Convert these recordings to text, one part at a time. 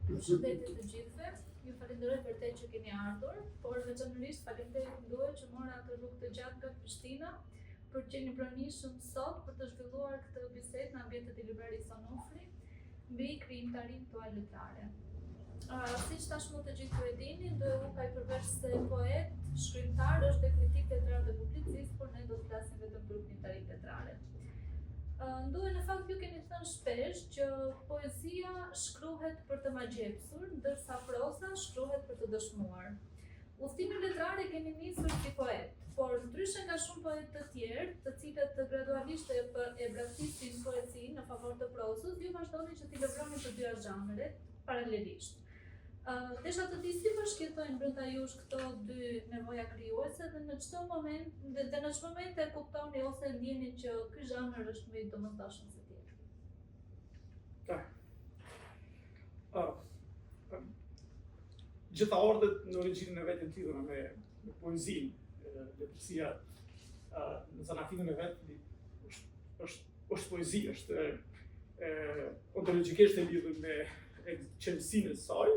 Përshëndetje të gjithëve, ju falenderoj vërtet që keni ardhur, por veçanërisht faleminderit nduhet që mora atë rrugë të gjatë nga Prishtina për që jeni pranishëm sot për të zhvilluar këtë bisedë në ambientet e librarisë Onufri mbi krijimtarinë tuaj letrare. Siç tashmë të gjithë ju e dini, Ndoe përveç se poet, shkrimtar, është dhe kritik letrar dhe publicist, por ne do të flasim vetëm për krijimtarinë letrare. Ndoe në fakt ju keni thënë shpesh që poezia shkruhet për të magjepsur, ndërsa proza shkruhet për të dëshmuar. Udhëtimin letrar e keni nisur si poet, por ndryshe nga shumë poetë të tjerë, të cilët gradualisht e braktisin poezinë në favor të prozës, ju vazhdoni që t'i lëvroni të dyja zhanret paralelisht. Desha të di si përshkjetojnë brenda jush këto dy nevoja krijuese dhe në çdo moment e kuptoni ose ndjeni që ky zhanër është më i domosdoshëm se tjetri. Gjitha ardhet në origjinën e vetë lidhur me poezinë, letërsia në zanatinën e vet është poezi, është ontologjikisht e lidhur me qelësinë e saj.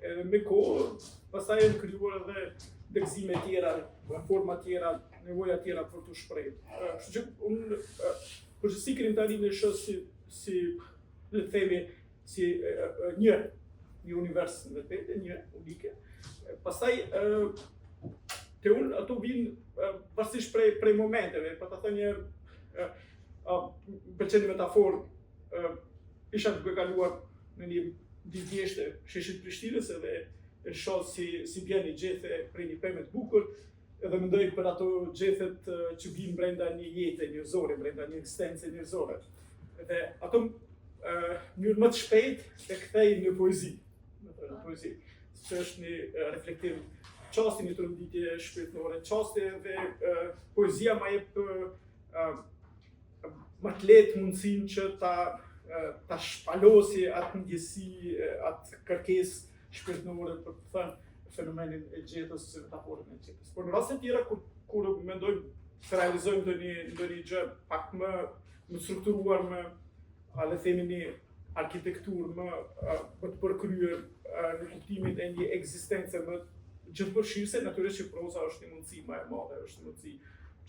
Edhe me kohë, pastaj janë krijuar edhe degëzime tjera, forma tjera, nevoja tjera për të shprehur. Kështu që unë përgjithësi krijimtarinë e shoh si le të themi si një univers në vetë, një unike. Pastaj te unë ato vinë parsisht prej momenteve, për ta thënë pëlqen metaforë, isha duke kaluar në një vjeshtë sheshit Prishtinës edhe e shoh si vjen një gjethe prej një pemë të bukur edhe mendoj për ato gjethet që vijnë brenda një jete njerëzore, brenda një ekzistence njerëzore. Dhe ato mënyrë më të shpejt e kthej në poezi. Në poezi. Që është një reflektim çasti, një tronditje shpirtërore çasti dhe poezia ma jep më të lehtë mundësinë që ta shpalosi atë ndjesi, atë kërkesë shpirtërore për të thënë fenomenin e gjetës, metaforën e gjetës. Por në raste tjera kur mendojmë se realizojmë ndonjë gjë pak më strukturuar, le themi një arkitekturë më të përkryer në kuptimin e një ekzistence më gjithëpërfshirëse, natyrisht që proza është një mundësi më e madhe, është një mundësi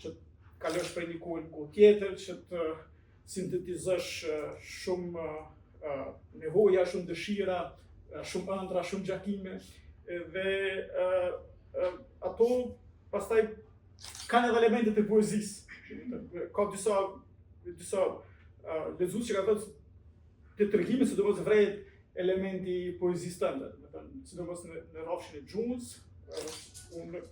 që kalosh prej një kohë në kohë tjetër, që të sintetizosh shumë nevoja, shumë dëshira, shumë ëndra, shumë gjakime dhe ato pastaj kanë edhe elementet e poezisë. Ka disa lexues që kanë thënë te tregimi sidomos vret elementi i poezisë tënde, sidomos në rrafshin e xhumës, unë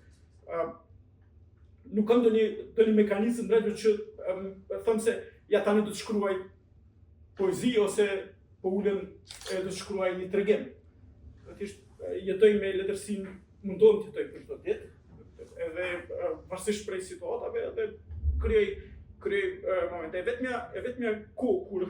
nuk kam ndonjë mekanizëm drejt që them se ja tani do të shkruaj poezi ose po ulem e do të shkruaj një tregim. Jetoj me letërsinë, mundohem të jetoj për çdo ditë, edhe pavarësisht prej situatave edhe krijoj momente. E vetmja kohë kur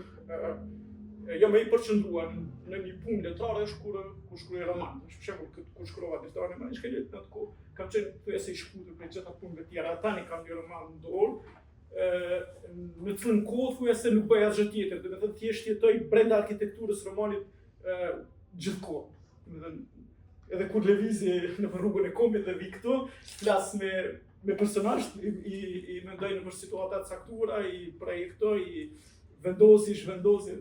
jam më i përqendruar në një punë letrare është kur shkruaj roman. Për shembull, kur shkrova distane më shkëlqej në atë kohë, kam qenë thuajse i shkutur për gjitha punëve tjera. Tani kam një roman në dorë. Në të thënë kohë thuajse nuk bëj asgjë tjetër, do të thënë thjesht jetoj brenda arkitekturës romanit gjithkohë. Do të thënë edhe kur lëvizi në rrugën e Kombit dhe vi këtu, flas me personazh, i mendoj në situata të caktuara, i projektoj, i vendosi, zhvendosi.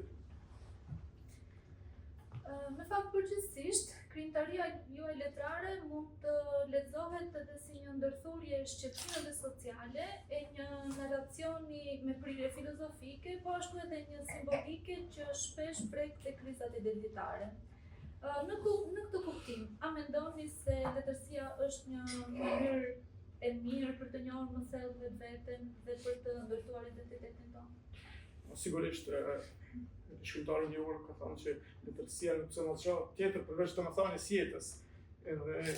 Me fakt përgjithsisht, krijimtaria juaj letrare mund të lexohet edhe si një ndërthurje shqetësime dhe sociale e një narracioni me prirje filozofike, po ashtu edhe një simbolike që shpesh prek te krizat identitare. Në këtë kuptim, a mendoni se letërsia është një mënyrë e mirë për të njohur më thellë veten dhe për të ndërtuar identitetin tonë? Sigurisht, shkrimtari një orë ka thënë që letërsia nuk është asgjë tjetër përveç domethënies jetës. Edhe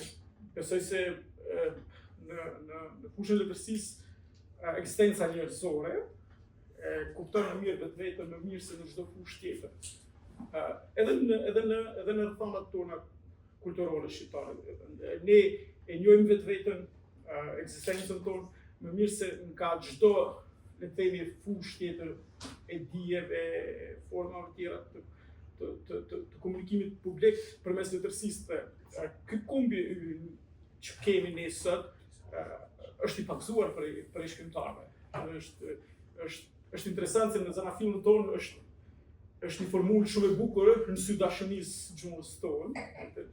besoj se në fushën e letërsisë ekzistenca njerëzore kupton më mirë vetveten më mirë se në çdo fushë tjetër. Edhe në rrethanat tona kulturore shqiptare. Ne e njohim vetveten ekzistencën tonë më mirë se nga çdo le të themi fushë tjetër e dijeve, formave tjera të komunikimit publik përmes letërsisë. Ky kombi që kemi ne sot është i paksuar për i shkrimtarëve. Është interesant se në zanafillin tonë është një formulë shumë e bukur në sy dashurisë gjuhës tonë,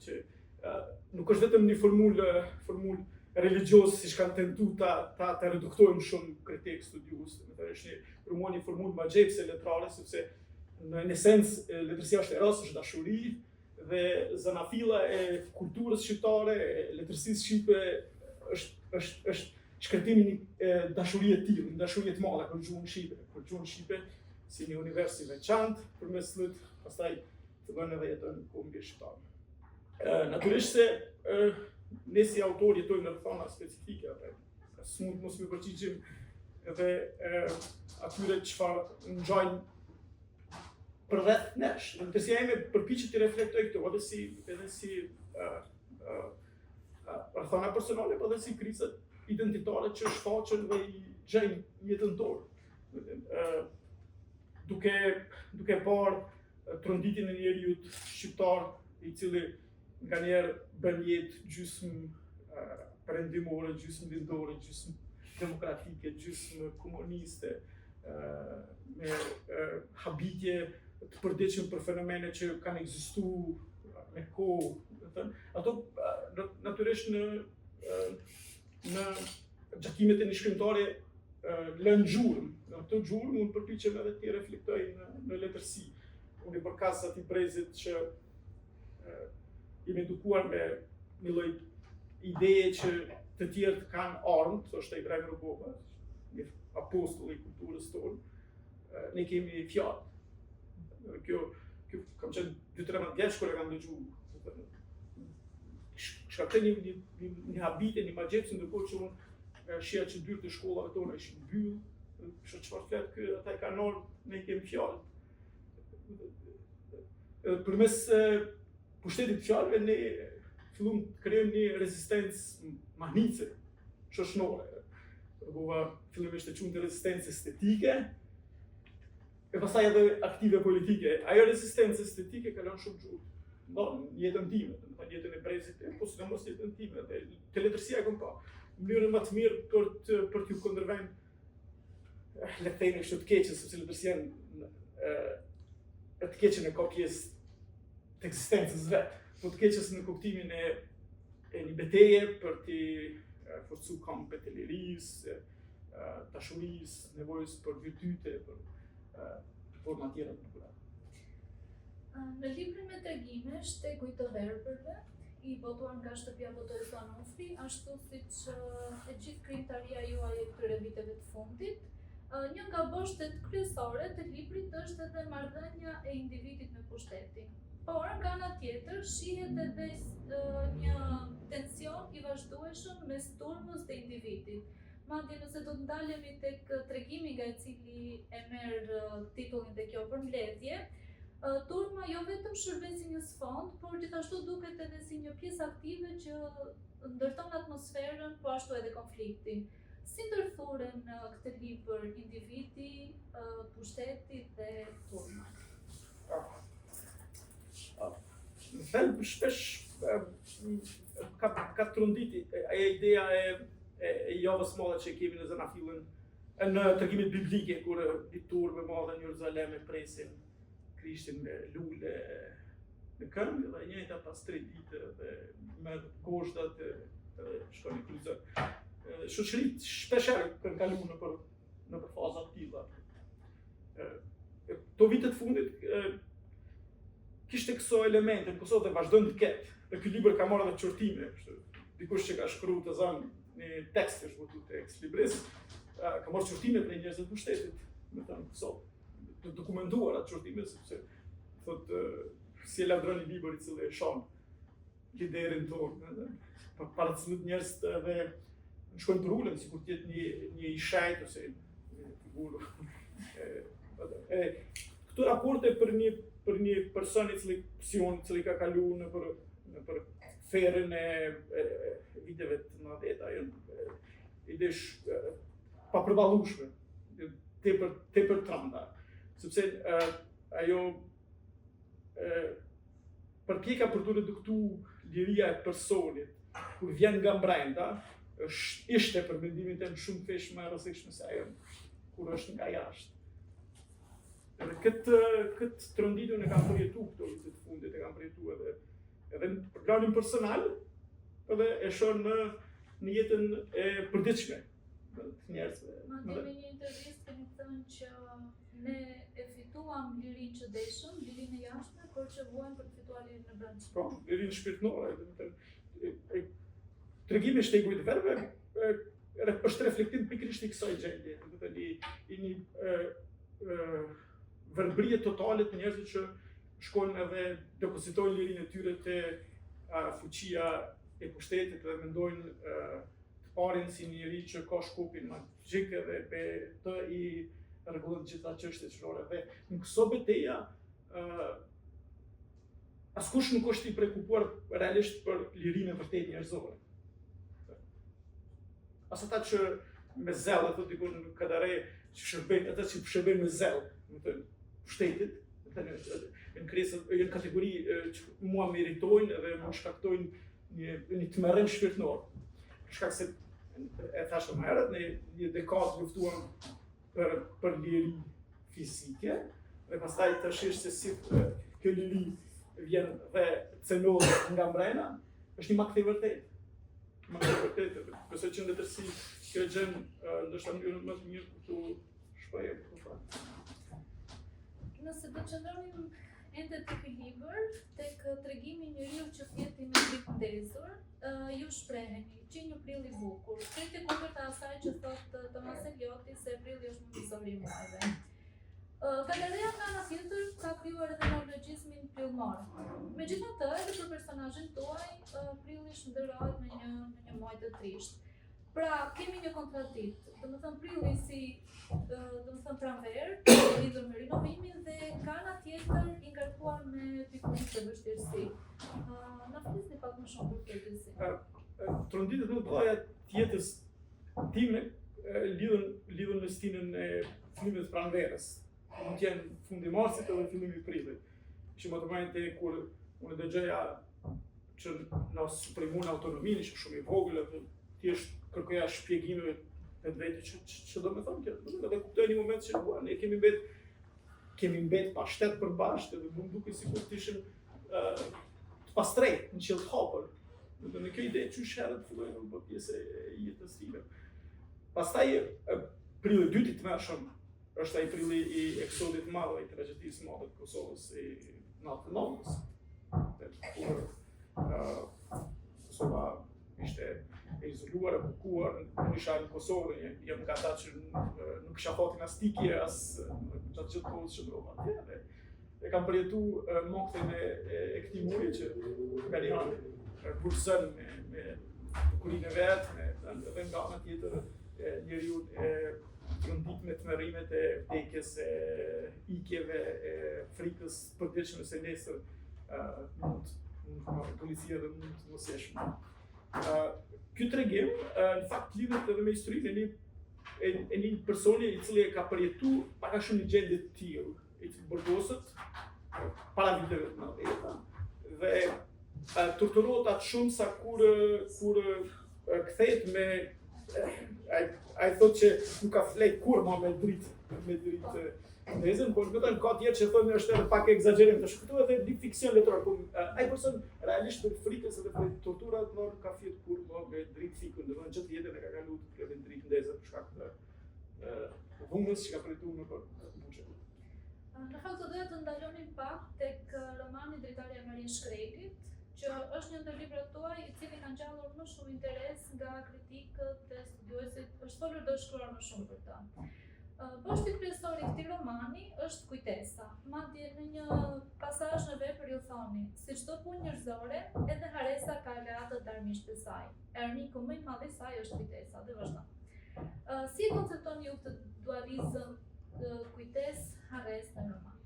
që nuk është vetëm një formulë religjioze siç kanë tentuar ta reduktojnë shumë kritik studiues, është një formulë magjepse letrare, sepse në esencë letërsia është eros, është dashuri, dhe zanafilla e kulturës shqiptare, e letërsisë shqipe është shkërtimi një dashurie të tillë, një dashurie të madhe për gjuhën shqipe, si një univers i veçantë, përmes cëlit pastaj fillojnë edhe jetojnë në kombje shqiptare. Natyrisht se ne si autor jetojmë në rrethana specifike, s'mund mos më përgjigjim edhe atyre çfarë ngjajnë përreth nesh. Letërsia ime përpiqet të reflektoj këto, edhe si rrethana personale, po edhe si krizat identitare që shfaqen dhe i gjejnë jetën tonë. Duke parë tronditjen e njerëzit shqiptar, i cili nganjëherë bën jetë gjysmë perëndimore, gjysmë lindore, gjysmë demokratike, gjysmë komuniste, me habitje të përditshme për fenomene që kanë ekzistuar me kohë. Ato natyrisht në gjakimet e një shkrimtari lënë gjurmë. Ato gjurmë unë përpiqem edhe t'i reflektoj në letërsi. Unë i përkas atij brezit që jemi edukuar me një lloj ideje që të tjerët kanë armë, thoshte Ibrahim Rugova, një apostull i kulturës tonë, ne kemi fjalë. Kjo kam qenë 2-3 vjeç kur e kam dëgjuar. Shkakton një habite, një magjepse, ndërkohë që unë shija që dyert e shkollave tona ishin mbyll, çfarë flet ky, ata e kanë ardhur, ne kemi fjalë. Përmes pushtetit të fjalëve ne fillum të krijojmë një rezistencë mahnice, shoqërore. Rrugova fillimisht të quajmë rezistencë estetike, e pastaj edhe aktive politike. Ajo rezistencë estetike ka lënë shumë gjurmë. Në jetën time, në jetën e brezit, po sidomos jetën time, dhe te letërsia e kam pa. Mënyrën më të mirë për t'ju kundërvend le të themi kështu të keqen, sepse letërsia të keqen e ka pjesë të ekzistencës vet, po të keqes në kuptimin e një betejë për t'i forcuar kampet e lirisë, dashurisë, nevojës për virtyte, për forma tjera të popullare. Në librin me tregimesh te Kujto verbërve, i botuar nga Shtëpia Botoris Onufri, ashtu siç e gjithë krijimtaria juaj e këtyre viteve të fundit, një nga boshtet kryesore të librit është edhe marrëdhënia e individit me pushtetin. Por nga ana tjetër shihet edhe një tension i vazhdueshëm mes turmës dhe individit. Madje nëse do të ndalemi tek tregimi nga i cili e merr titullin te kjo përmbledhje, turma jo vetëm shërben si një sfond, por gjithashtu duket edhe si një pjesë aktive që ndërton atmosferën, po ashtu edhe konfliktin. Si ndërthuren këtë libër individi, pushteti dhe turma? Në thelb shpesh ka tronditi ajo ideja e javës madhe që kemi në zanafillin, në tregimit biblike, kur një turmë e madhe në Jeruzalem e presin Krishtin me lule në këmbë, dhe e njëjta pas 3 ditë dhe me goshtat dhe shkojnë në kryqëzor. Shoqëritë shpesh kanë kaluar në faza të tilla. Këto vite të fundit kishte këso elemente në Kosovë dhe vazhdon të ketë. Dhe ky libër ka marrë edhe çortime, dikush që ka shkruar të zënë një tekst është votu te ex libris, ka marrë çortime prej njerëzve të pushtetit, me thënë Kosovë. Të dokumentuar atë çortime, sepse thotë si e lavdron një libër i cili e shon liderin tonë, para të cilit njerëz edhe shkojnë për ulën, sikur të jetë një i shajt ose një figurë. Këto raporte për një person i cili ka kaluar nëpër ferën e viteve të 90-ta, janë ide papërballueshme, tepër tranda, sepse ajo përpjeka për të reduktu liria e personit, kur vjen nga brenda, ishte për mendimin tim shumë fesh më e rrezikshme se ajo kur është nga jashtë. Edhe këtë tronditjen e kam përjetu këto vitet të fundit, e kam përjetu edhe në planin personal, edhe e shoh në jetën e përditshme të njerëzve. Madje në një intervistë keni thënë që ne e fituam lirinë që deshëm, lirinë e jashtme, por që vuajmë për të fituar lirinë e brendshme. Po, lirinë shpirtërore, tregimi i shtekujt verbe është reflektim pikërisht i kësaj gjendje, i një verbrie totale të njerëzve që shkojnë edhe depozitojnë lirinë e tyre te fuqia e pushtetit dhe mendojnë të parin si njëri që ka shkupin magjik edhe pe të i rregullon gjitha çështjet shërore. Dhe në këso betejë askush nuk është i prekupuar realisht për lirinë e vërtet njerëzore. As ata që me zel, ato dikun në kadare që shërbejnë, ata që shërbejnë me zel, pushtetit, në kresën, në kategori që mua meritojnë dhe më shkaktojnë një tmerrim shpirtëror. Për shkak se e thashë më herët, në një dekadë luftuam për liri fizike, dhe pastaj të shish se si kjo liri vjen dhe cenohet nga mbrena, është një makt i vërtetë. Besoj që në tërësi kjo gjën ndoshta mënyrën më të mirë për të shprehur. Nëse do qëndronim ende tek i libër, tek tregimi i njeriu që fjeti me dritë ndezur, ju shpreheni që një prill i bukur. Kreti kundër të asaj që thotë Thomas Elioti se prilli është mundësori i muajve. Galeria nga ana tjetër ka krijuar edhe neologjizmin prillmor. Megjithatë, edhe për personazhin tuaj, prilli shndërrohet me një muaj të trisht. Pra, kemi një kontradikt. Domethënë prilli si pranver, lidhur me rinovimin dhe ka ana tjetër i ngarkuar me pikullë të vështirësi. Na flisni pak më shumë për këtë gjë. Tronditjet më të mëdha të jetës time lidhen me stinën e fillimit të pranverës. Mund të jenë fundimarsit edhe fillimi i prillit. Ishim atë momente kur unë dëgjoja që na suprimun autonominë, ishte shumë i vogël, edhe thjesht kërkoja shpjegime të vetë që do me thonë kjo. Dhe kuptoj një moment që ne kemi mbet pa shtet përbashkët, edhe më duket sikur të ishim të pastrejt në qiell të hapur. Dhe në kjo ide qysh herët filloi të bëj pjesë e jetës time. Pastaj prilli i dytë i tmerrshëm është ai prilli i eksodit të madh, i tragjedisë madhe të Kosovës i 99-s. Kur Kosova ishte e izoluar, e bukuar, isha në Kosovë, jam nga ata që nuk kisha fatin as tikje, as gjatë gjithë kohës që ndrova atje. E kam përjetu mokten e këtij muaji që nga një anë burzën me bukurinë e vet, dhe nga ana tjetër njeriu trondit me tmerrimet e vdekjes, e ikjeve, e frikës përditshme se nesër mund policia dhe mund të mos jesh. Ky tregim në fakt lidhet edhe me historinë e një personi i cili e ka përjetu pak a shumë një gjendje të tillë, i cili burgosët para viteve të 90-ta dhe torturohet atë shumë sa kur kthehet me ai thotë që nuk ka flet kur me dritë ndezën, por vetëm ka tjerë që thonë është edhe pak egzagerim të shkruar edhe një fiksion letror, por ai person realisht për frikës edhe për torturat nuk ka fjet kur me dritë fikun, domethënë gjithë jetën e ka kaluar të ketë dritë ndezën për shkak të humbjes që ka përjetuar në buçet. Në fakt do të ndalonim pak tek romani Dritarja e Marin Shkretit, që është një ndër librat tuaj i cili ka ngjallur më shumë interes nga kritikët e studiuesit, është folur dhe shkruar më shumë për ta. Poshti kryesor i këtij romani është kujtesa. Madje në një pasazh në vepër ju thoni, si çdo punë njerëzore, edhe haresa ka aleatët të armiqtë e saj. E armiku më i madh i saj është kujtesa, dhe vazhdon. Si e konceptoni ju këtë dualizëm kujtesë-harresë në roman?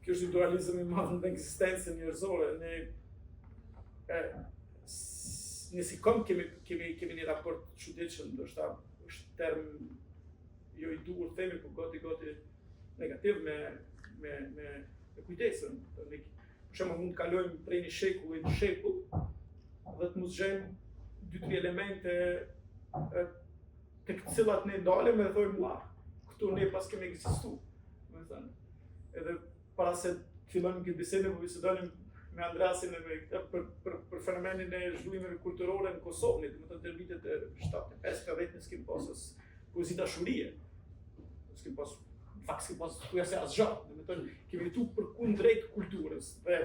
Kjo është një dualizëm i madh në ekzistencën njerëzore. Ne si kom kemi një raport çuditshëm, ndoshta është term jo i duhur themi, por gati negativ me kujtesën. Për shembull mund të kalojmë prej një shekulli në shekull dhe të mos gjejmë 2-3 elemente tek të cilat ne dalem dhe thojmë ua, këtu ne pas kemi ekzistuar. Domethënë, edhe para se fillojmë këtë bisedë, po bisedonim me Andrasin për fenomenin e zhvillimeve kulturore në Kosovë, domethënë në vitet e 70-50 ne s'kem pasur poezi dashurie. S'kem pasur fakt s'kem pasur poezi asgjë. Domethënë kemi jetuar përkundrejt kulturës dhe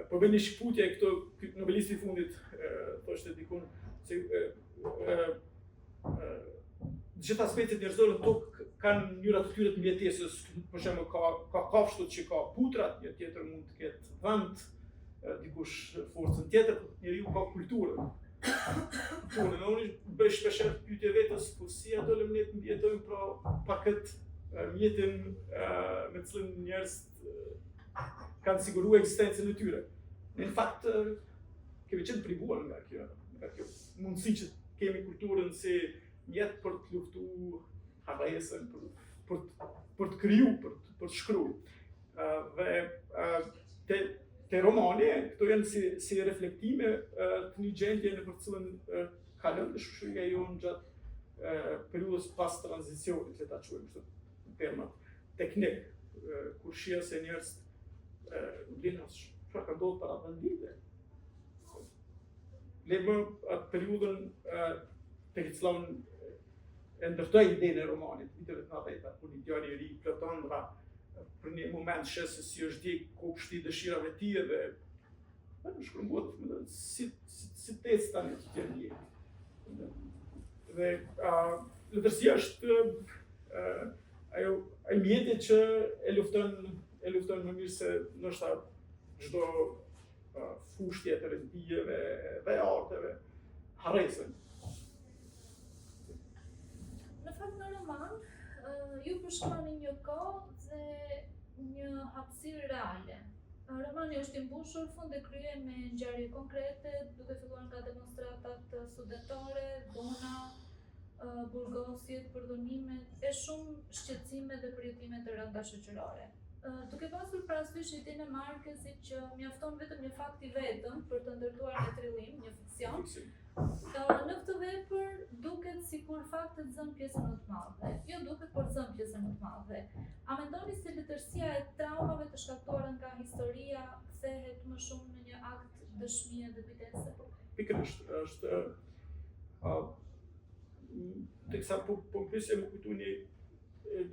po bëni shkputje këto novelisti i fundit thoshte dikun se gjithë aspektet njerëzore në tokë kanë mënyra të tyre të mbjetesës, për shembull ka kafshët që ka putrat, një tjetër mund të ketë vend, dikush forcën tjetër, njeriu ka kulturën. Kulturën, unë bëj shpesh pyetje vetes, po si ato ne mbjetojmë pa këtë mjetin me të cilën njerëz kanë siguruar ekzistencën e tyre. Në fakt kemi qenë privuar nga kjo mundësi që kemi kulturën si mjet për të luftuar harresën, për të kriju, për të shkruar. Dhe te romani, këto janë si reflektime të një gjendje në për cilën kalon dhe shoqëria jonë gjatë periudhës pas tranzicionit, le ta quajmë kështu në terma teknik, kur shija se njerëz vjen çfarë ka ndodhur para vendite. Lejmë atë periudhën tek cilën e ndërtoi idenë e romanit, viteve të 90-ta, kur një djalë i ri plotton dha për një moment shes se si është djeg kopshti i dëshirave të tij dhe në shkruan si test tani të tjerë. Dhe letërsia është ai mjeti që e lufton më mirë se ndoshta çdo fushë tjetër e dijeve dhe arteve harresën. Në fakt në roman, ju përshkroni një kohë dhe një hapësirë reale. Romani është i mbushur fund e krye me ngjarje konkrete, duke filluar nga demonstratat studentare, dhuna, burgosjet, përdhunimet e shumë shqetësime dhe përjetime të rënda shoqërore. Duke pasur parasysh idenë e Marquezit që mjafton vetëm një fakt i vetëm për të ndërtuar një trillim, një fiksion, në këtë vepër duket sikur faktet zën pjesën më të madhe. Jo duket, por zën pjesën më të madhe. A mendoni se letërsia e traumave të shkaktuara nga historia kthehet më shumë në një akt dëshmie dhe kujtese? Pikërisht, është teksa po pyesje më kujtoi një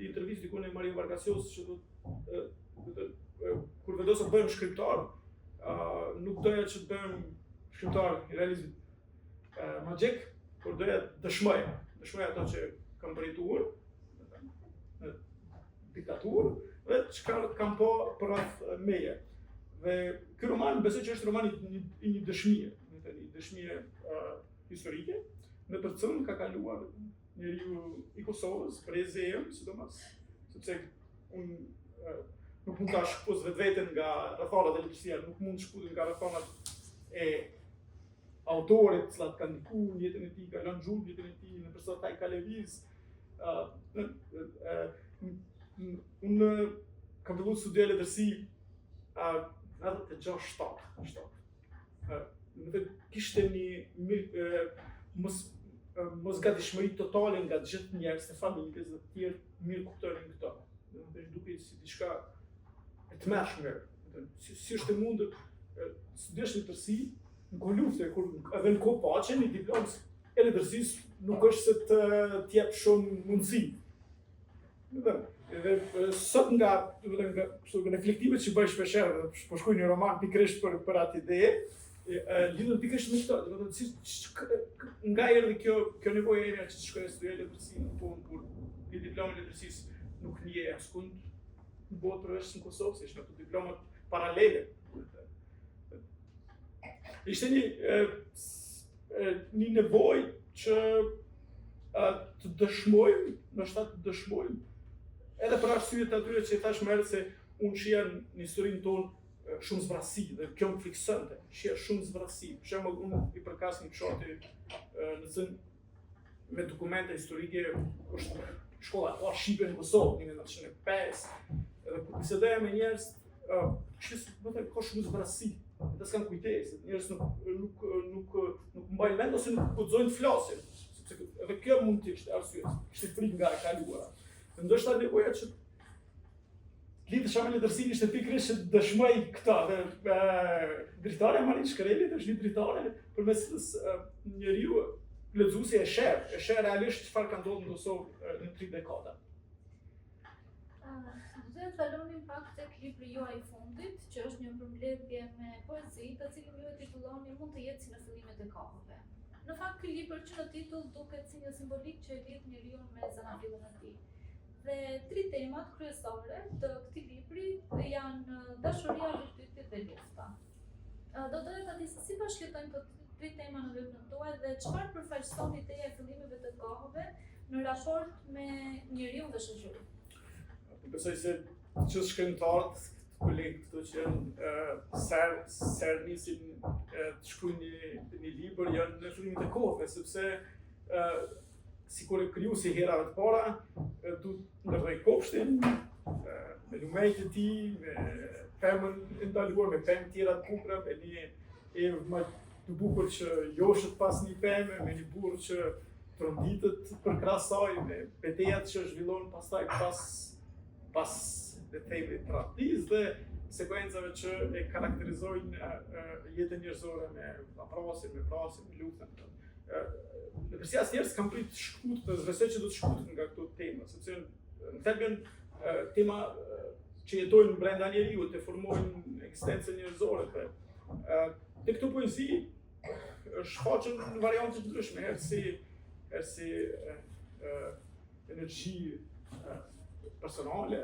intervistë diku në Mario Vargasios që kur vendosëm bëhem shkrimtar, nuk doja që të bëhem shkrimtar i realizmit magjik, por doja dëshmoja ato që kam përjetuar në diktaturë dhe çka kam po përreth meje. Dhe ky roman besoj që është roman i një dëshmie, një dëshmie historike, në të cilën ka kaluar njeriu i Kosovës, për Ezeën, sidomos, sepse unë nuk mund ta shpuz vetveten nga rrethanat e letërsia, nuk mund të shpuzem nga rrethanat e autorit që kanë ndikuar jetën e tij, ka lënë gjurmë jetën e tij, në përsa ta i ka lëviz. Unë kam filluar të studioj letërsi në 96-7. Në kishte një mosgatishmëri totale nga të gjithë njerëzit e familjes dhe të tjerë mirë kuptonin këto. Domethënë duket si diçka e tmerrshme. Si është e mundur studiosh letërsi në kohë lufte, kur edhe në kohë paqe një diplom e letërsisë nuk është se të jep shumë mundësi. Edhe sot nga reflektimet që bëj shpeshherë, po shkruaj një roman pikërisht për atë ide, lidhet pikërisht me këto, domethënë nga erdhi kjo nevojë e ime që të shkoj të studioj letërsi në fund kur një diplomë letërsisë nuk njeh askund në botë përveç në Kosovë, se ishte ato diplomat paralele. Ishte një nevojë që të dëshmojmë, ndoshta të dëshmojmë, edhe për arsyet atyre që thash më herët se unë shija në historinë tonë shumë zbrasi dhe kjo më fiksonte, shija shumë zbrasi. Për shembull, unë i përkas një fshati në cilën me dokumente historike është shkolla e parë shqipe në Kosovë, 1905, edhe kur bisedoja me njerëz, ka shumë zbrasi, dhe s'kan kujtesë, njerëz nuk mbajnë mend ose nuk guxojnë të flasin, sepse edhe kjo mund të ishte arsye, ishte frikë nga e kaluara. Ndoshta nevoja që lidhesha me letërsinë ishte pikërisht që dëshmoj këta, dhe dritare Marin Shkrelit është një dritare përmes cilës njeriu lexuesi e sheh realisht çfarë ka ndodhur në Kosovë në 3 dekada. Do të kaloni në fakt tek libri juaj i fundit, që është një përmbledhje me poezi, të cilin ju e titulloni Mund të jetë si në fillimet e kohëve. Në fakt ky libër që në titull duket si një simbolik që e lidh njeriu me zanatillën e tij. Dhe 3 temat kryesore të këtij libri janë dashuria, virtyti dhe lufta. Do të ta di si bashkëtojnë këto 3 tema në librin tuaj dhe çfarë përfaqëson ideja e fillimeve të kohëve në raport me njeriu dhe shoqërinë. Besoj se që shkrimtarët, kolegët këto që janë ser nisin të shkruajnë një libër janë në fillimet e kohëve, sepse sikur e krijuesi herave të para, du të ndërtoj kopshtin, me lumejt e tij, me pemën e ndaluar, me pemë tjera të bukura, me një erë më të bukur që joshët pas një peme, me një burrë që tronditët për krah saj, me betejat që zhvillohen pastaj pas le të themi tradhtisë dhe sekuencave që e karakterizojnë jetën njerëzore me vrasin, me luftën. Letërsia njerëz kanë prit të shkruajnë, besoj që do të shkruajnë nga këto tema, sepse në thelbin tema që jetojnë brenda njeriu, të formojnë ekzistencën njerëzore. Te këto poezi shfaqen në variante të ndryshme, herë si energji personale,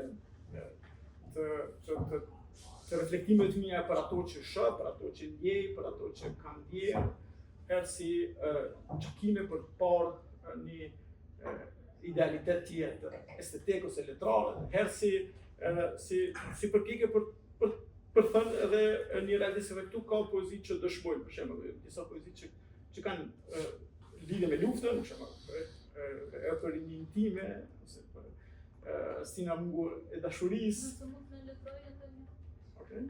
të reflektimet mia për ato që shoh, për ato që ndjej, për ato që kam ndjerë, herë si gjykime për të parë një idealitet tjetër, estetik ose letrare, herë si përpjekje për thënë edhe një realistë se këtu ka poezi që dëshmojnë, për shembull, disa poezi që kanë lidhje me luftën, për shembull, për një intime, ose për Stina mungur e dashurisë. Nëse mund të lexojë edhe një. Okej.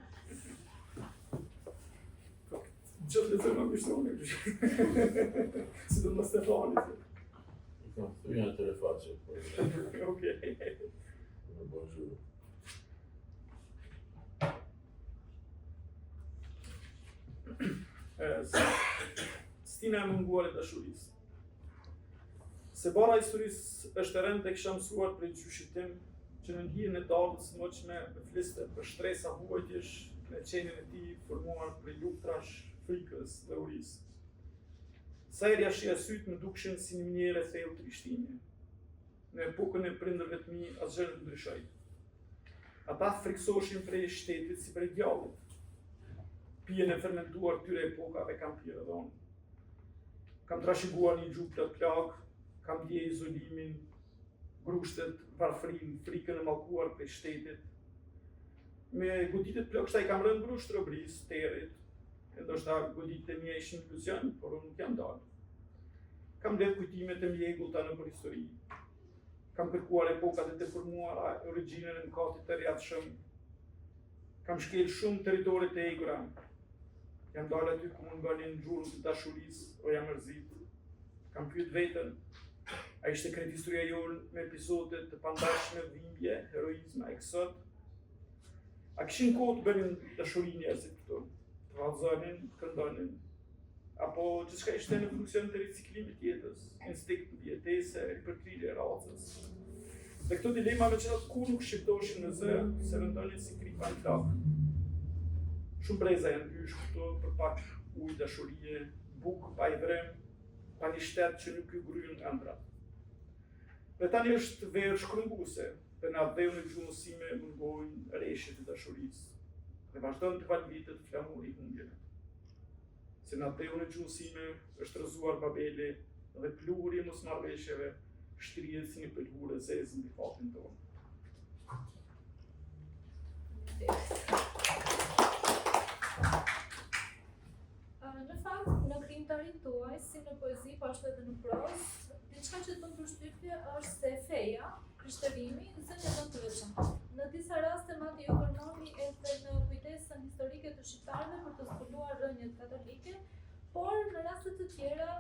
Gjithë lexoj më mishtroni, si do më Stefani. Tu janë të refaqe. Okej. Bonjour. Stina e munguar e dashurisë. Se bara historisë është e rëndë e kisha mësuar prej gjyshit tim që në ndjenjën e darkës moçme me fliste për shtresa huajtjesh në qenien e tij formuar prej luftrash, frikës dhe urisë. Sa herë jashia sytë më dukshin si një mënyrë e thellë trishtimi. Në epokën e prindërve të mi asgjë nuk ndryshoi. Ata friksoshin prej shtetit si prej djallit. Pijen e fermentuar këtyre epokave kam pirë edhe unë. Kam trashëguar një gjuhë plot plagë, kam ndje izolimin, grushtet, varfrin, frikën e mallkuar prej shtetit. Me goditet plagështa i kam rënë grusht robris, terit, ndoshta goditet e mia ishin iluzion, por unë nuk jam dalë. Kam mbledh kujtimet e mjegullta në histori. Kam kërkuar epokat e deformuara, origjinën e mëkatit të rjatshëm. Kam shkel shumë territoret e egura. Jam dalë aty ku mund bënin gjurmë të dashurisë, o jam mërzitur. Kam pyet veten, a ishte krejt historia jonë me episode të pandashme, dhimbje, heroizma, eksot? A kishin kohë të bënin dashuri njerëzit këtu? Të vallëzonin, këndonin? Apo gjithçka ishte në funksion të riciklimit jetës, instinkt mbijetese, ripërtrirje racës? Dhe këto dilema me qëta kur nuk shqiptoshin në zë, se rëndonin si kripa në flakë. Shumë breza janë mbysh këtu për pak ujë dashurie, bukë pa i vrem, pa një shtet që nuk ju gryjën ëndrat. Dhe tani është verë shkrunguese, dhe në atë dheu në gjumësime mungojnë reshjet e dashurisë, dhe vazhdojnë të valvitet të flamur i humbjene. Se në atë dheu në gjumësime është rëzuar Babeli dhe pluri mos marrëveshjeve shtrihet si një pëlhurë e zezë mbi fatin tonë. Në fakt, në krimtarin tuaj, si në poezi, po ashtu edhe në prozë, diçka që të më përshtypje është se feja rënjët katolike, por në raste të tjera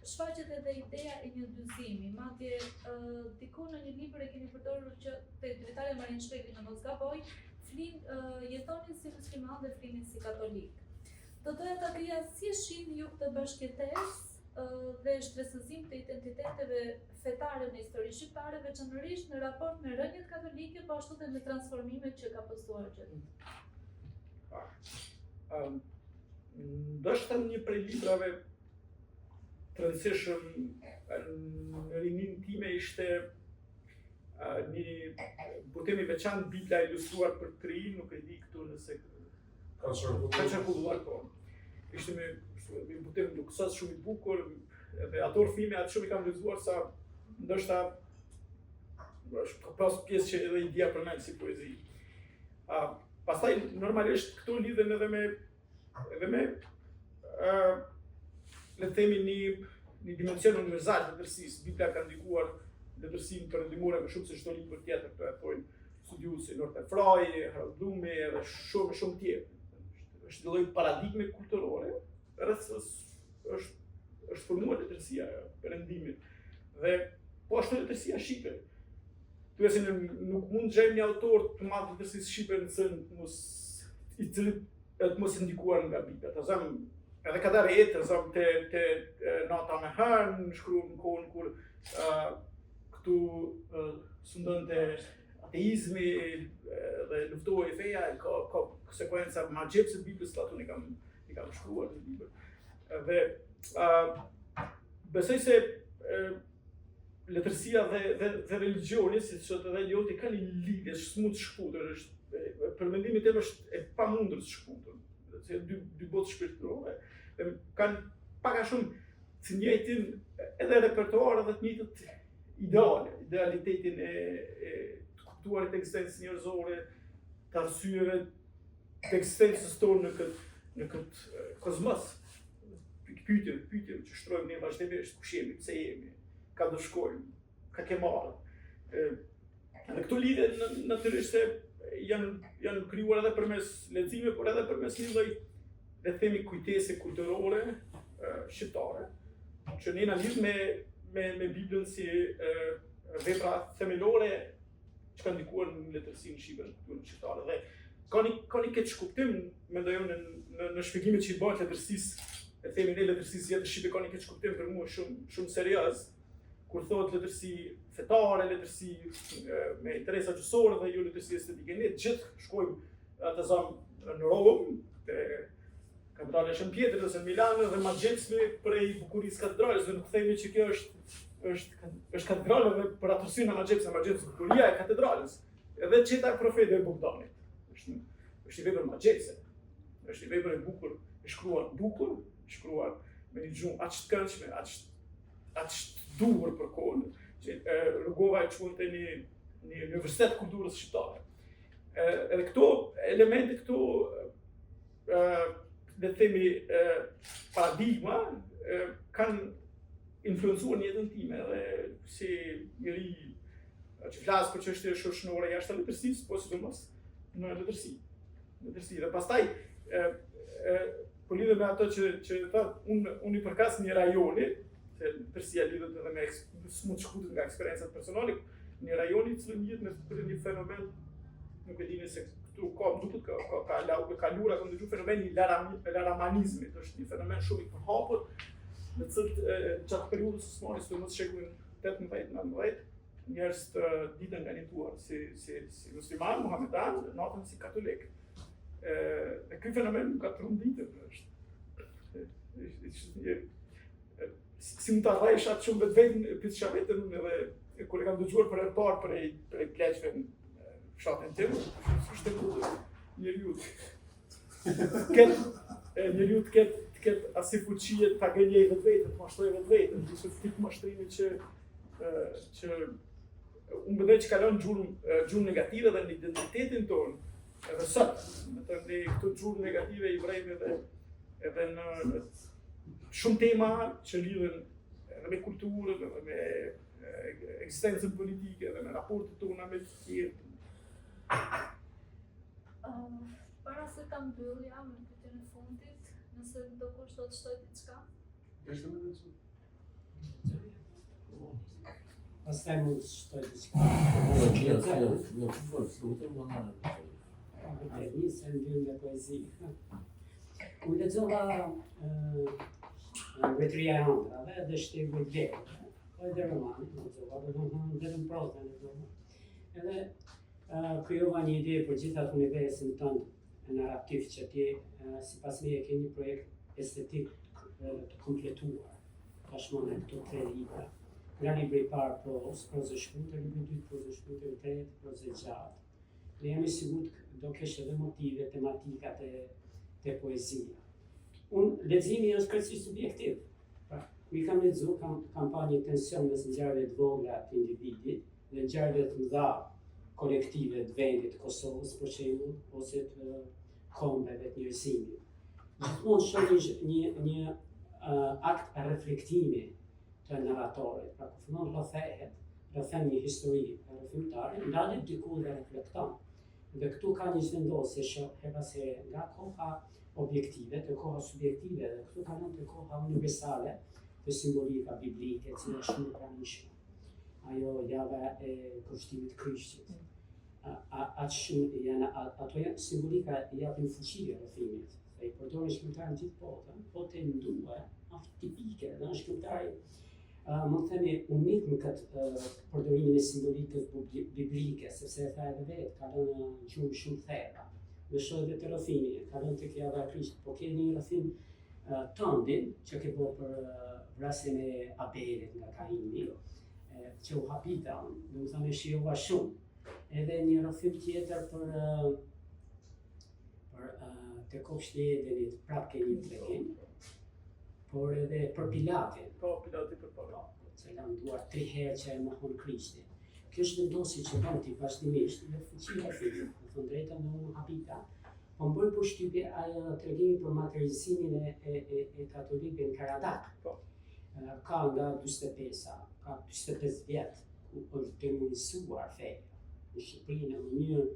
shfaqet edhe ideja e një dyzimi. Madje diku në një libër e keni përdorur që te Drejtare Marin Shpegli në mos gaboj, jetonin si musliman dhe flinin si katolik. Do doja ta dija si e shihni ju këtë bashkëtesë dhe shtresëzim të identiteteve fetare në historinë shqiptare, veçanërisht në raport me rënjet katolike, po ashtu dhe me transformimet që ka pasur gjithë. Ndoshta një prej librave të rëndësishëm në rinin time ishte një butemi veçantë Bibla ilustruar për të rinj, nuk e di këtu nëse ka qarkulluar po. Ishte me butem luksos shumë i bukur, edhe ato rrëfime atë shumë i kam lexuar sa ndoshta është pas pjesë që edhe i dia për me si poezi. Pastaj normalisht këtu lidhen edhe me le të themi një dimension universal të letërsisë. Bibla ka ndikuar letërsinë perëndimore më shumë se çdo libër tjetër, të thonë studiuesi Northrop Frye, Harold Bloom dhe shumë tjerë. Është një lloj paradigme kulturore, rreth është formuar letërsia e perëndimit. Dhe po ashtu letërsia shqipe. Pyesën nuk mund të gjejmë një autor të madh të letërsisë shqipe i cili të mos i ndikuar nga Bibla. Të zëm edhe ka darë jetë, të zëm të nota me hënë, shkruar në kohën kur këtu sundonte ateizmi dhe luftohej feja, ka sekuenca ma gjepse të Biblës, ato i kam shkruar në libër. Dhe besoj se letërsia dhe religioni, si që të dhe Elioti, ka një lidhje smut shkputër, për mendimin tim është e pamundur të shkputur, se dy botë shpirtërore, kanë pak a shumë të njëjtin edhe repertuar edhe të njëjtët idealitetin e të kuptuarit të ekzistencës njerëzore, të arsyeve të ekzistencës tonë në këtë kozmos. Pyetje që shtrojmë ne vazhdimisht, kush jemi, pse jemi, ka do shkojmë, ka ke marrë. Dhe këto lidhje natyrisht janë krijuar edhe përmes leximit, por edhe përmes një lloj, le të themi, kujtese kulturore shqiptare, që ne na lidh me Biblën si vepra themelore që kanë ndikuar në letërsinë shqipe në kulturën shqiptare. Dhe ka një keq kuptim, mendoj unë, në shpjegimet që i bëhet letërsisë, e themi ne letërsisë jetës shqipe, ka një keq kuptim për mua shumë serioz, kur thotë letërsi fetare, letërsi me interesa gjësore dhe jo letërsi estetike. Ne gjithë shkojmë të zamë në Rom, te katedrala e Shën Pjetrit ose në Milano dhe ma gjecmi prej bukurisë katedrales, dhe nuk themi që kjo është katedrale dhe për atërsinë në ma gjecë bukuria e katedrales. Edhe qeta e profetit e Bogdanit. Është i vepër ma gjecë, është i vepër e bukur, e shkruar me një gjuhë aq të këndshme, aq të duhur për kohën, që Rugova e quante një universitet kulturës shqiptare. Edhe këto elemente, le të themi, paradigma, kanë influencuar jetën time dhe si njëri që flas për çështje shoqërore jashtë letërsisë, po sidomos në letërsi. Dhe pastaj po lidhet me ato që thotë unë i përkas një rajoni, se letërsia lidhet edhe me smut shkutet nga eksperiencat personale, një rajoni i cili lidhet me një fenomen, nuk e dini se këtu duket ka lura, kam dëgjuar fenomeni i laramanizmit, është një fenomen shumë i përhapur, në gjatë periudhës osmane, sidomos shekullin 18-19, njerëz të ditën nga njëtuar si musliman, muhamedan, natën si katolik. Dhe ky fenomen nuk ka trun ditën, si mund ta rrajsh atë shumë vetveten, pyetja vetëm edhe kur e kam dëgjuar për herë parë prej pleqve në fshatin tim, është e bukur. Njeriu të ketë asaj fuqie ta gënjej vetveten, të mashtrojë vetveten, ishte tip mashtrimi që unë mendoj që kalon gjurmë negative dhe në identitetin tonë. Edhe sot, ne këto gjurmë negative i vrejmë edhe në shumë tema që lidhen edhe me kulturën, edhe me ekzistencën politike, edhe me raportet tona me të tjerë. Para se ta mbyllja me pyetjen e fundit, Nëse ndokush do të shtoj diçka. Pastaj mund të shtoj diçka. Nisem dy me poezi. Unë lexova Mbretëria e Ëndrave dhe Shtegu i Blerë. Po edhe romanin lexova, domethënë vetëm prozën lexova. Edhe krijova një ide për gjithë atë universin tonë narrativ që ti sipas meje ke një projekt estetik të kompletuar. Tashmë këto 3 libra. Nga libri i parë prozë shkurtër, libri i dytë prozë shkurtër, i tretë prozë gjatë. Dhe jam i sigurt do kesh edhe motive, tematikat e poezia. Unë leximi është krejtësisht subjektiv. Pra, i kam lexuar, kam pa një tension mes ngjarjeve të vogla të individit dhe ngjarjeve të mëdha kolektive të vendit të Kosovës, për shembull, ose të kombeve të njerëzimit. Gjithmonë shoh një akt reflektimi të narratorit, pra ku fillon rrëfen një histori rrëfimtare, ndalet diku dhe reflekton. Dhe këtu ka një zhvendosje herpashere nga koha objektive te koha subjektive dhe këtu kalon te koha universale të simbolika biblike, që është shumë e pranishme. Ajo java e kushtimit Krishtit. Ato simbolika japin fuqi rrëfimit. Dhe i përdorin shkrimtarët gjithë botën, po të nduar, tipike, dhe në shkrimtari më themi unik në këtë përdorimin e simbolikës biblike, sepse e tha edhe vetë, ka lënë gjumë shumë thera. Dhe shoh edhe të rrëfimi, ka lënë tek java e Krishtit, po ke një rrëfim tëndin që ke bërë për vrasjen e Abelit nga Kaini, që u hapita, domethënë e shijova shumë. Edhe një rrëfim tjetër për te kopshti i Edenit, prapë ke një tregim, por edhe për Pilatin. Po, Pilati për para. Se ka nduar 3 herë që e mohon Krishtin. Kjo është vendosje që bën ti vazhdimisht dhe fuqia e tij, në të drejtën në habita. Po më bëri përshtypje ajo tregimi për materializimin e katolikëve në Karadak. Po. Ka nga 45-a, ka 45 vjet ku është demonizuar feja në Shqipëri në mënyrë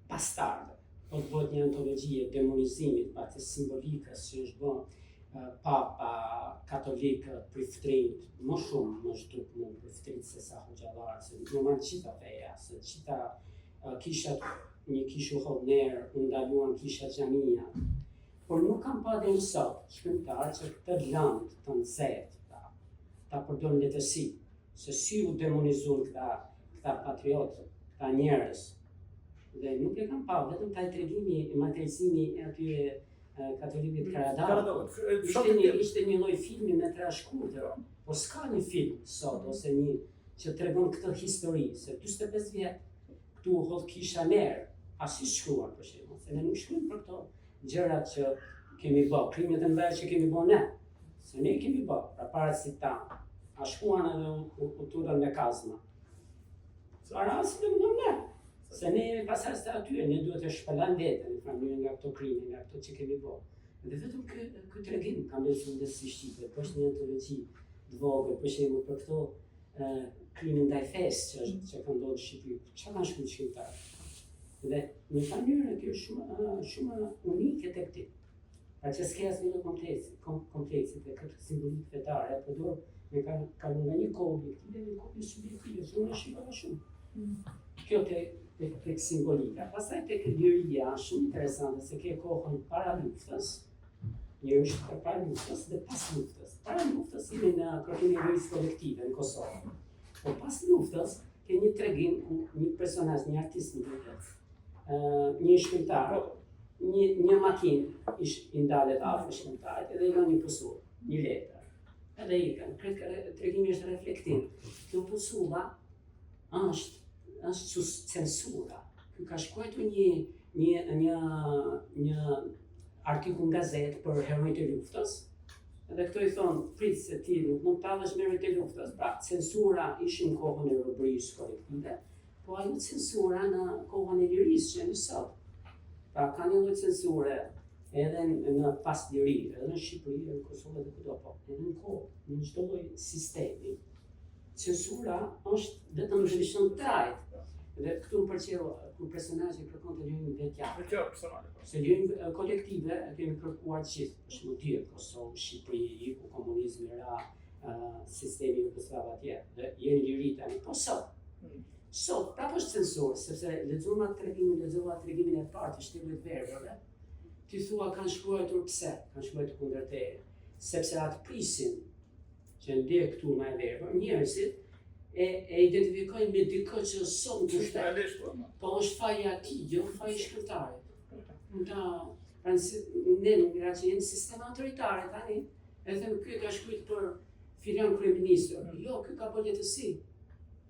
bastarde. Po të bëhet një antologji e demonizimit, pa të simbolikës që është bën Papa katolikë priftrin, më shumë më shtuk më priftrin se sa hoxhallar, se normal gjitha feja, se gjitha kishat, një kishu hodner, u ndaluan kisha xhamia. Por nuk kam pa dhe sot shkrimtar që këtë land të nxehtë ta përdorin letërsi, se si u demonizun këta patriotë, këta njerëz. Dhe nuk e kam pa, vetëm taj tregimi e materializimi e atyre katolikët Karadakut. Ishte një lloj filmi me trashëgimit, po s'ka një film sot ose një që tregon këtë histori, se 45 vjet këtu u hodh kisha merë, as si shkruan për shembull, se ne nuk shkruajmë për këto gjërat që kemi bë, krimet e mëdha që kemi bë ne. Se ne kemi bë, pra para si ta, a shkuan edhe u turën me kazma. Para si të më ne. Se ne pasaj të atyre, ne duhet të shpëlan vetën, në mënyrë nga këto krime, nga këto që kemi bërë. Dhe vetëm këtë tregim kam lexuar në si shqipe, po është një antologji të vogël, për shembull për këto krime ndaj fesë që kanë ndodhur në Shqipëri, çfarë kanë shkruar shkrimtarët. Dhe në mënyrë kjo është shumë unike tek ti. Pra që s'ke asnjë kompleksi të këtë simbolikë fetare, apo do me ka nga një kohë objektive dhe një kohë subjektive, që unë e shikova shumë. Kjo tek simbolika. Pastaj tek liria shumë interesante se ke kohën para luftës, një është para luftës dhe pas luftës. Para luftës jemi në kërkimin e lirisë kolektive në Kosovë. Po pas luftës ke një tregim ku një personazh, një artist në vetë, një shkrimtar, një makinë i ndalet afër shkrimtarit edhe i lën një pusull, një letër. Edhe ikën, tregimi është reflektim. Kjo pusulla është censura. Ky ka shkruar një artikull në gazetë për heronjtë e luftës. Dhe këto i thonë, prit se ti nuk mund tallesh me heronjtë e luftës. Pra, censura ishin në kohën e robërisë kolektive, po ajo censura në kohën e lirisë që në sot. Pra, ka një lloj censure edhe në pas liri, edhe në Shqipëri, edhe në Kosovë dhe kudo, po edhe në kohë, në çdo lloj sistemi. Censura është vetëm zhvishon trajt. Dhe këtu më pëlqeu kur personazhi kërkon të lëjmë vetja. Për kjo personale. Se lëjmë kolektive e kemi kërkuar gjithë, për shembull dy Kosovë, Shqipëri, ku komunizmi ra, sistemi Jugosllav atje, dhe jeni liri tani, po sot. Sot, prapë është censur, sepse lexova tregimin e parë të shtyllit verbeve, ti thua kanë shkruar pse, kanë shkruar kundër teje, sepse atë prisin që ndje këtu me verbër, njerëzit e identifikojnë me dikë që sot në shtet, po është faji atij, jo faji shkrimtarit. Ne nga që jemi sistem autoritare tani, e them ky ka shkruar për filian kryeministër, jo, ky ka bërë letësi.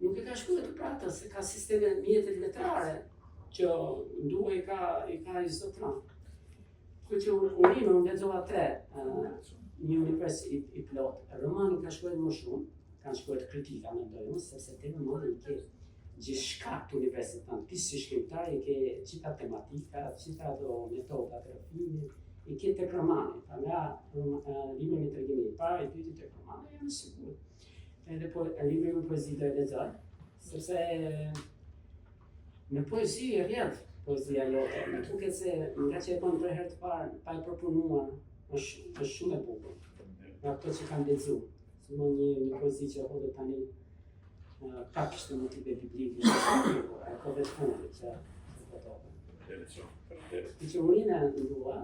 Nuk e ka shkruar për ata, se ka sisteme mjetet letrare që duhe i ka izotran. Këtë që unë lexova 3, një univers i plot. Romani ka shkruar më shumë, kanë shkruar kritika mendoj unë, sepse te romani ke gjithçka të universit tanë, ti si shkrimtar i ke gjitha tematika, gjitha ato metoda të rrëfimit, i ke tek romani, pa nga libri me tregimi i parë, i dyti tek romani, jam sigur. Edhe po libri me poezi do e lexoj, sepse në poezi e rrjedh poezia jote, më duket se nga që e bën për herë të parë, pa e përpunuar, është shumë e bukur. Nga ato që kanë lexuar, si një poezi që hodhet tani pak ishte motive biblike, e ko vetë fundit që votohen. Që ndua,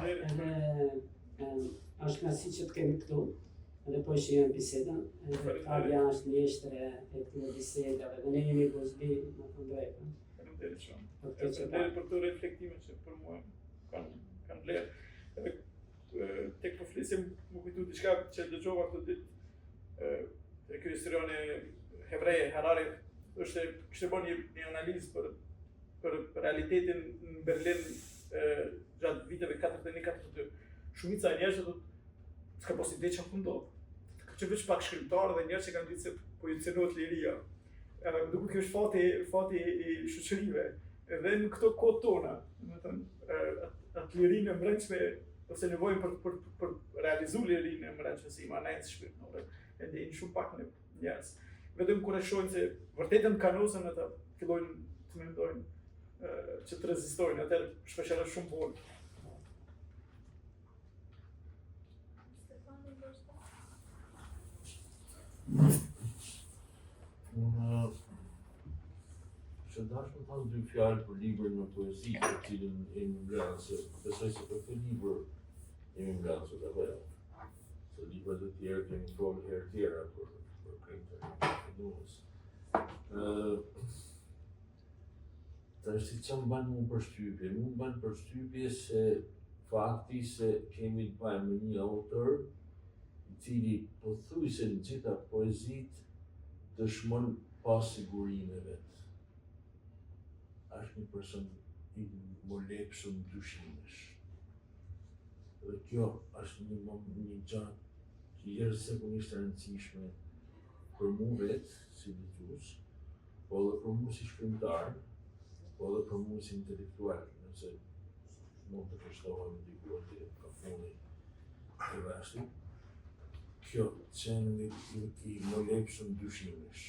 edhe është knasi që të kemi këtu, edhe po shijojmë bisedën, edhe Fabia është mjeshtre e këtyre bisedave, dhe ne jemi gozbi në fundrejtë. Për të reflektime që për mua kanë vlerë. Tek po flisim, më kujtu diçka që dëgjova këtë ditë, ky historian e hebreje, Harari, kishte bërë një analizë për realitetin në Berlin gjatë viteve 41-42. Shumica e njerëzve s'ka pas ide çfarë po ndodh. Që veç pak shkrimtarë dhe njerëz që kanë ditë se pozicionohet liria. Edhe më duket kjo është fati i shoqërive. Edhe në këto kohë tona, domethënë atë lirinë e brendshme ose nevojën për realizuar lirinë e brendshme si imanent shpirtërore, e ndjejnë shumë pak në njerëz. Vetëm kur e shohin se vërtetën kanozën ata fillojnë të mendojnë që të rezistojnë, atëherë shpesh është shumë vonë. Unë që dash më thanë 2 fjalë për librin në poezi, për cilin e më mbledh, se besoj se për këtë libër e më mbledh sot apo jo. Se librat e tjerë kemi folur herë tjera për krimtarin. Tash si që më banë mu përshtypje? Mu banë përshtypje se fakti se kemi të bëjmë me një autor i cili pothuajse në gjitha poezit dëshmon pasigurinë e vetë. Është një person i molepshëm dyshimesh. Dhe kjo është një gjatë që jashtëzakonisht e rëndësishme për mu vetë, si lexues, po edhe për mu si shkrimtar, po edhe për mu si intelektual, nëse mund të përshtohem diku aty ka funi të vashtit. Kjo qenë i molepshëm dyshimesh.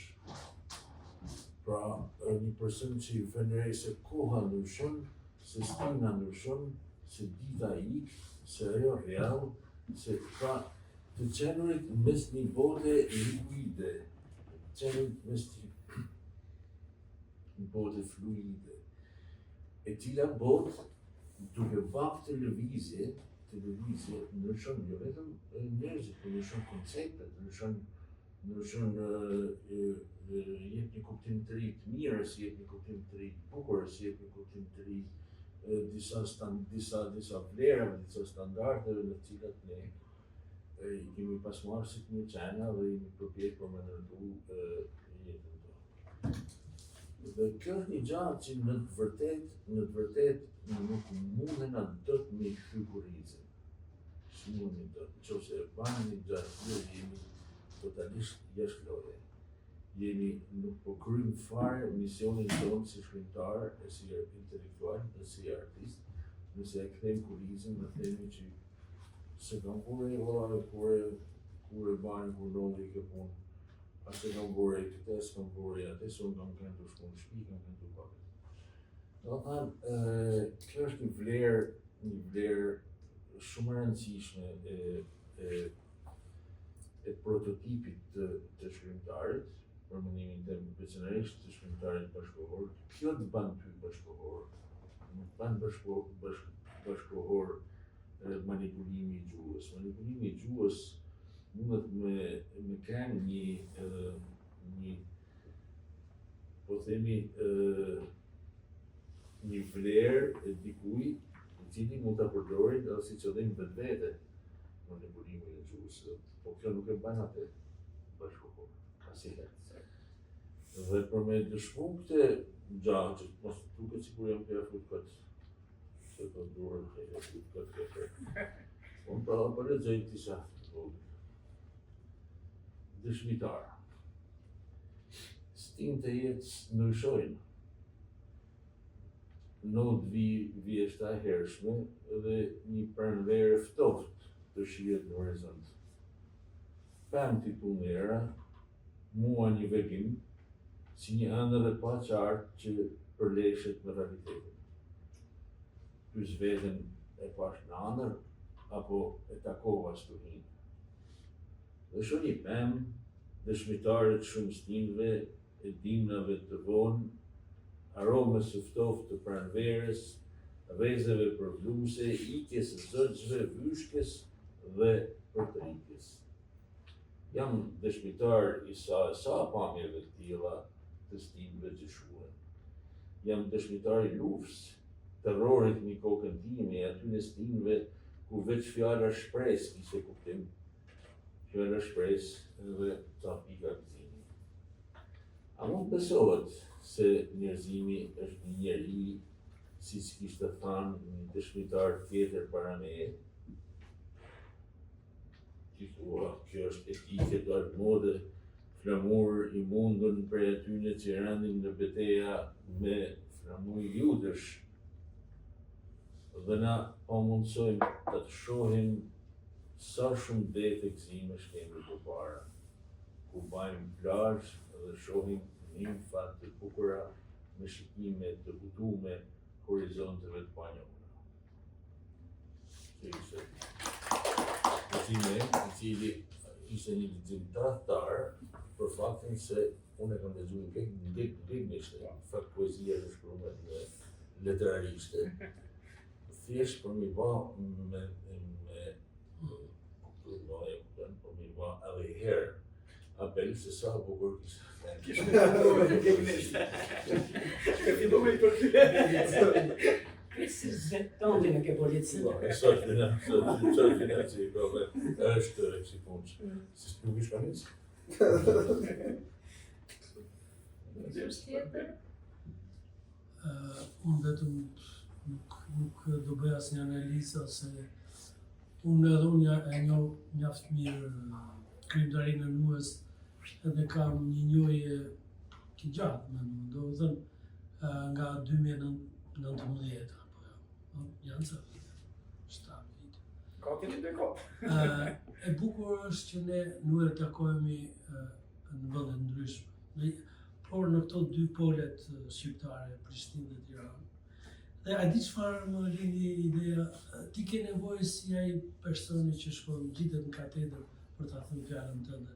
Pra, një person që i venerej se koha ndryshon, se stina ndryshon, se dita ik, se ajo real, se pra të qenurit mes një bote liquide, qenurit mes një bote fluide, e cila botë duke vak televizje ndryshon jo vetëm njerëzit, po ndryshon konceptet, ndryshon jep një kuptim të ri të mirës, jep një kuptim të ri të bukurës, jep një kuptim të ri disa vlerave, disa standardeve në cilat ne i kemi pasmarrë si të një qena dhe jemi përpjek për me ndërtu jetën tonë. Dhe kjo është një gjatë që në të vërtet nuk mundena dot me kthy kurrizën. S'mundeni dot, nëse e bani një gjatë jemi totalisht jashtë loje. Nuk po kryjm fare misionin tonë si shkrimtar, e si intelektual, e si artist, nëse e kthejmë kurrizën dhe themi që se kam kur e bani kur ndodhi kjo punë, Ase kam bërë këtë, s'kam bërë atë, se unë kam kënë të shku në shtëpi, kam kënë të pakët. Do thanë, kjo është një vlerë shumë e rëndësishme e prototipit të shkrimtarit, për mendimin tim veçanërisht të shkrimtarit bashkëkohor. Kjo të ban ty bashkëkohor, nuk ban bashkëkohor manipulimi i gjuhës. Manipulimi i gjuhës mundet me kenë një po themi një vlerë e dikuj i cili mund ta përdori edhe si qëllim vetvete manipulimin e gjuhës. Po kjo nuk e bën atë bashkëkohor, asnjëherë. Dhe për me dëshmu këtë gjatë, që mos duket sikur jam kërë fut këtë, se të durë të fut këtë. Unë për lexoj disa dëshmitar. Stin të jetës ndryshojnë. Not vjeshta e hershme dhe një pranverë ftoft të shihet në horizont. Pem titull në era, mua një vegim, si një ëndër e pa qartë që përleshet me realitetin. Pys veten e pash në ëndër, apo e takova stuhin. Dhe shoh një pemë, dëshmitarët shumë stinëve, e dimnave të vonë, aromës së ftoftë të pranverës, rrezeve për bluse, ikjes së zoggjve, vyshkes dhe përtrikjes. Jam dëshmitar i sa pamjeve të tilla të stinëve që shuhen. Jam dëshmitar i luftës, terrorit në kokën time, aty në stinëve ku veç fjala shpresë kishte kuptim. Fjala shpresë dhe ca pika gëzimi. A mund besohet se njerëzimi është një njeri, siç kishte thënë një dëshmitar tjetër para meje? Ti thua, kjo është etike dark mode, flamur i mundun prej atyne që rëndin në beteja me flamuj judësh. Dhe na po mundsojmë të të shohim sa shumë dete gëzimesh kemi përpara, ku bajmë plazh dhe shohim nimfa të bukura me shikime të butume horizonteve të panjohura. Që ishte gëzime i cili ishte një gëzim tradhtar për faktin se unë e kam lexuar ngegmishte, fakt poezia është shkruar në letrarishte. Thjesht për mi ba edhe herë apel se sa bukur kishte. E fillova i përfilë. Si vetë në ke policia. Sot financi është si punç. Si s'pluvi shkanis? Tjetër? Unë vetëm nuk do bëj asnjë analizë se unë e njoh mjaft mirë krimtarinë e Nues edhe kam një njohje të gjatë me mua, do të thënë nga 2019 apo jo. Janë sa vite, 7 vite. Ka të një dekot. E bukur është që ne nuk e takohemi në vende ndryshme. Por në këto dy polet shqiptare, Prishtinë dhe Tiranë. Dhe a di çfarë më lindi ideja, ti ke nevojë si ai personi që shkon gjitet në katedër për ta thënë fjalën tënde.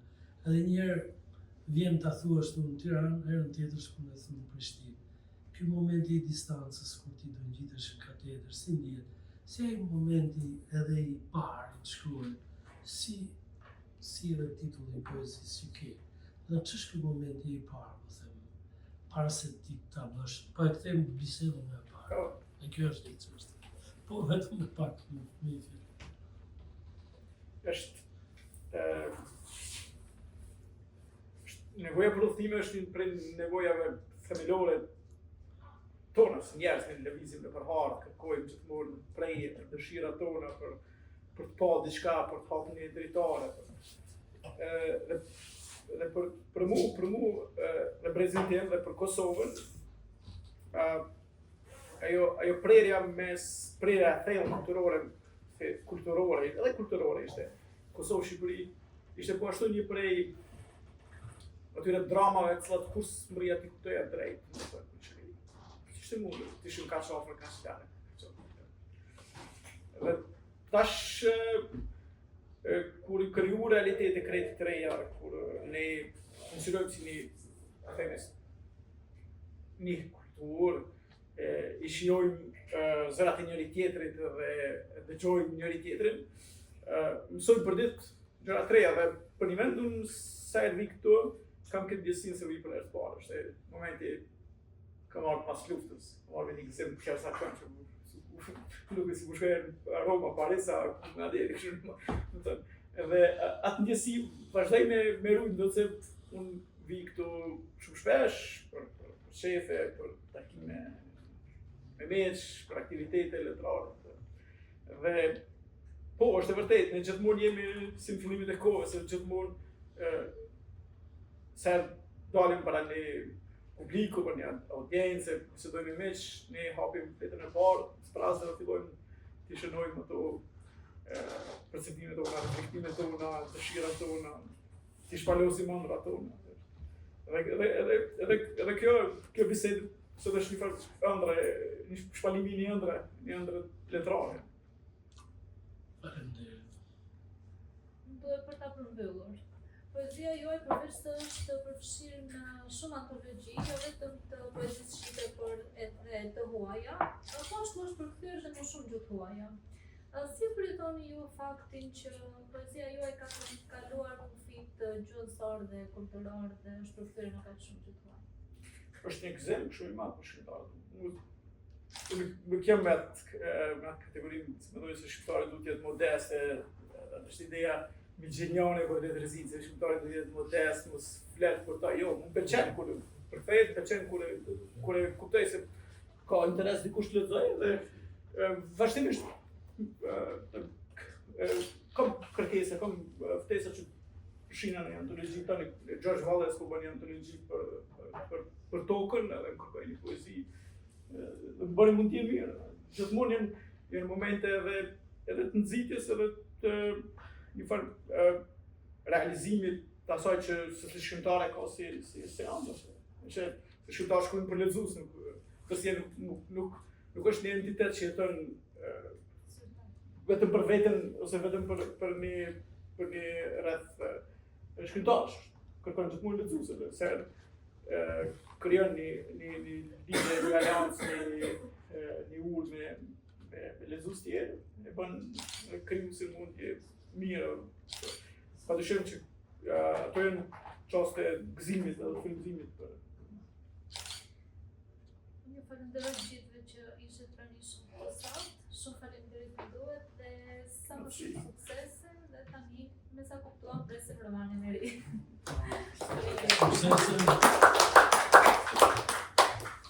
Edhe një herë vjen ta thuash tu në Tiranë, herën tjetër shkon e thon në Prishtinë. Ky momenti i distancës kur ti do ngjitesh në katedër, si ndihet? Si ai momenti edhe i parë të shkruar, si edhe titulli i poezisë që ke. Dhe ç'është ky momenti i parë, po them, para se ti ta bësh, po e kthem bisedën më parë. E kjo është një çështje. Po vetëm me pak më fillë. Nevoja për udhëtime është një prej nevojave themelore tona si njerëz, ne lëvizim nëpër harë, kërkojmë gjithmonë prej dëshirat tona për të pa diçka, për të hapur një dritare. Dhe për mu reprezentim dhe për Kosovën, ajo prerja prerja e thellë kulturore ishte. Kosovë Shqipëri ishte po ashtu një prej atyre dramave të cilat kur s'mrija t'i kuptoja drejt. Ishte mundur, t'ishim kaq afër, kaq lart. Dhe tash kur i kriju realitete krejt të reja, kur ne funksionojmë si një kulturë, i shijojmë zërat e njëri tjetrit dhe dëgjojmë njëri tjetrin, mësojmë për ditë gjëra të reja dhe për një vend unë sa e vi këtu kam këtë ndjesinë se vi për herë të parë, se momenti kam ardhur pas luftës, kam ardhur një gëzim të jashtëzakonshëm që nuk e si më shkojnë Roma, Parisa, në adje, edhe atë ndjesi vazhdoj me rujnë, do të se unë vi këtu shumë shpesh për shefe, për takime me meq, për aktivitete letrare. Dhe po, është e vërtet, ne gjithmonë jemi si në fillimit e kohës, se gjithmonë se dalim para një publiku, për një audiencë, se dojmë meq, ne hapim fletën e parë, sprazë dhe fillojmë të shënojmë ato perceptimet tona, reflektimet tona, dëshirat tona, të shpalosim ëndrat tona. Edhe kjo bisedë sot është një farë ëndre, një shpalimi një ëndre letrare. Faleminderit. Duhet për ta përmbyllur. Poezia juaj përveç se është përfshirë në shumë antologji, jo vetëm të poezisë shqipe, por edhe të huaja, po është përkthyer edhe në shumë gjuhë huaja. Si përjetoni ju faktin që poezia juaj ka kaluar kufit të gjuhësor dhe kulturor dhe është përkthyer në kaq shumë gjuhë huaja? Është një gëzim shumë i madh për shqiptarët. Nuk jam me atë kategorinë, se mendoj se shqiptarët duhet të jetë modeste, është ideja migjenjane për letërëzit, se shqiptarët duhet të jetë modest, mos flet për ta, jo, më pëlqen kur përkthehet, pëlqen kur e kuptoj se ka interes dikush të lexoj dhe vazhdimisht kam kërkesa, kam ftesa që shina në antologji tani, George Wallace po bën një antologji për tokën, edhe kërkoj një poezi, dhe më bëri mund t'je mirë. Gjithmonë janë momente edhe të nxitjes, edhe të një farë realizimit të asaj që se shkrimtare ka si seancë. Se shkrimtarë shkruajnë për lexues, nuk është një entitet që jeton vetëm për veten ose vetëm për një rreth shkrimtarësh. Kërkojnë gjithmonë lexuesve, se krijon një lidhje, një aleancë, një urë me lexues tjerë, e bën krijuesin mundje mirë. Padyshim që ato janë çaste gëzimit dhe frymëzimit për. Ju falenderoj gjithëve që ishit tani shumë posat, shumë faleminderit të duhet dhe sa më shumë suksese dhe tani me sa kuptuam presim romanin e ri. Suksese.